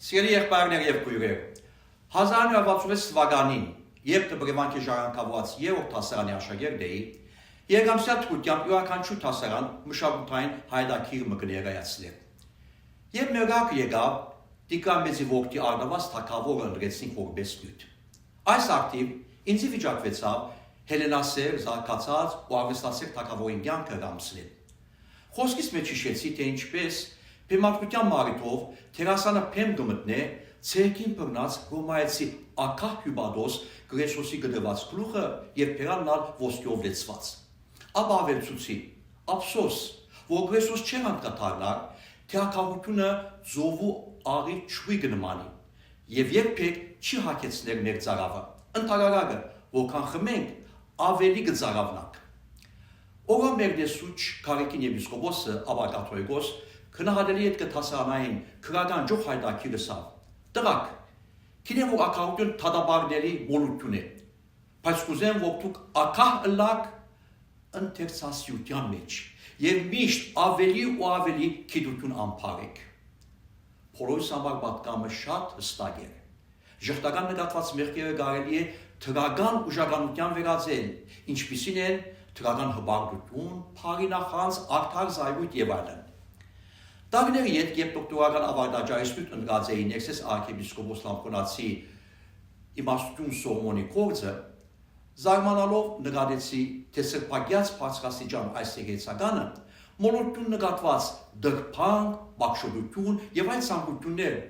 Սիրելի եղբայրներ եւ քույրեր, 1966 թվականին, երբ Տբրևանքի ժառանգավորած երրորդ դասարանի աշակերտ էի, Երգամսյա թուտյամ յուրաքանչյուր դասարան մշակութային հայդակիր մը կներկայացնել։ Երբ մերգակ եկավ, Տիկրամեծի որդի Արնավաց թագավորը ընտրեցինք որպես նյութ։ Այս ակտիվ ինձ վիճակվեցավ հելենասեր, զարգացած ու արվեստասեր թագավորին կյանքը կամցնել։ Խոսքից մեջ հիշեցի, թե ինչպես Փեմատության մարիտով թերասանը փեմ գմտնե ցերքին բռնած ռոմայացի ակահ հյուբադոս գրեսոսի գդված գլուխը եւ փերանալ ոսկյով լեցված։ Ապա ավելցուցի, ափսոս, որ գրեսոս չեն անկատարնար, թե ակահությունը զովու աղի չուի գնմանի եւ երբեք չի հակեցներ մեր ծարավը։ Ընթարարագը, որքան խմենք, ավելի կծարավնանք։ Օրը մեր դեսուչ Քարեկին եպիսկոպոսը Աբակաթոյգոս քնահատելի հետ կթասարանային քրական ջող հայտակի լսավ։ Տղաք, քինեմ որ ակահություն թադաբարների մոլություն է, բայց կուզեմ որ դուք ակահ ըլլակ ընթերցասյության մեջ եւ միշտ ավելի ու ավելի գիտություն ամփարեք։ Փորոյս համար պատկամը շատ հստակ է։ Ժխտական նկատված մեղքերը կարելի է թրական ուժականության վերածել, ինչպիսին են թրական հբարտություն, փարի նախանց, արդար զայրույթ եւ այլն։ Տարիների հետ, երբ դոկտորական ավարտաճարիստ ընկած էի Ներսես arczepiskopos Լամփոնացի իմաստություն Սողոմոնի գործը, զարմանալով նկատեցի, թե սրբագյաց բարձրաստիճան այս եկեղեցականը մոլորություն նկատված դրփանք, բաշխություն եւ այլ ցանկություններ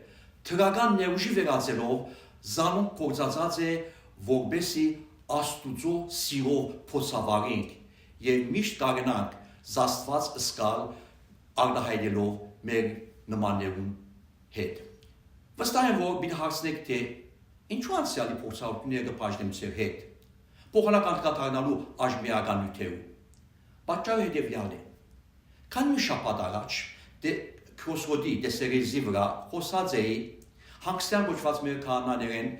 թրական ներուժի վերածելով զանոն կործածած է, որբեսի Աստուծո սիրով փոսավարենք եւ միշտ կարենանք զաստված ըսկալ արտահայտելով մեր նմաններուն հետ։ Վստահ եմ, որ պիտի հարցնեք, թե ինչու անցյալի փորձառությունները կբաժնեմ ձեր հետ, փոխանակ անդրադառնալու աժմիական նյութերու։ Պատճառը հետևյալն է։ Քանի մի շաբաթ առաջ Քրոսրոդի դեսերեզի վրա խոսած էի հանգստյան կոչված մեր քահանաներեն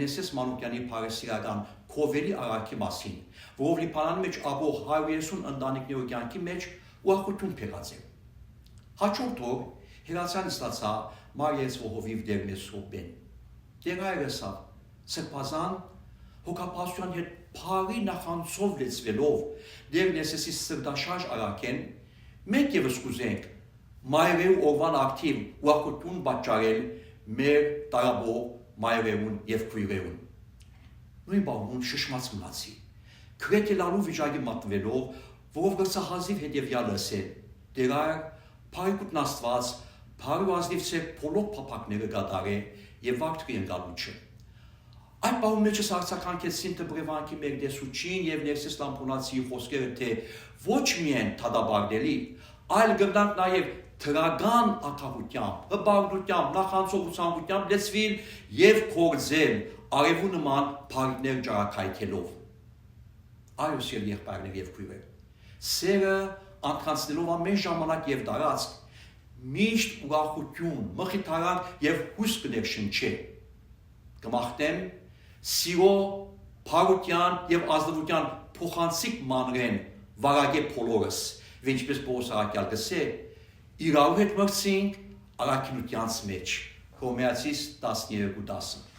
Ներսես Մանուկյանի փարեսիրական քովերի արարքի մասին, որով Լիբանանի մեջ ապող 130 ընտանիքների կյանքի մեջ ուրախություն փեղած է։ Հաջորդ օր հերացան ստացա Մարիես Վոհովիվ Դերմեսոբեն։ Դերայրեսավ սրբազան հոգապասության հետ փարի նախանցով լեցվելով Ներսեսի սրտաշարժ արարքեն, մենք եւս կուզենք մայրերու օրվան ակտիվ ուրախություն պատճառել մեր տարաբող մայրերուն եւ քույրերուն։ Նույն բանուն շշմած մնացի։ Քրեթե լալու վիճակի մատնվելով, որով գրծահազիվ հետևյալս է, դերայր փարիկուտն Աստված, փարի ու ազնիվ ցե փոլոք փափակները կատարե եւ վակտի ընկալուչը։ Այդ բանու մեջս արցականքեցին Տբրևանքի մեր դեսուչին եւ Ներսես Լամփոնացի խոսքերը, թե ոչ միայն թադաբարդելի, այլ գտնանք նաեւ թրական ակահությամբ, հբարտությամբ, նախանցողությամբ լեցվիլ եւ կործել արևու նման փարիկներ ճարակայքելով։ Այո, սիրելի եղբայրներ եւ քույրեր, սերը անցնելով ամեն ժամանակ եւ տարածք, միշտ ուրախություն, մխիթարանք եւ հույս կներշնչի։ Կմաղթեմ սիրո, փարության եւ ազնվության փոխանցիկ մանրեն վարագե փոլորս, ինչպես Պողոս Արաքյալ գսե, իրարու հետ մրցինք առաքինությանց մեջ, Հռոմեացիս 12:10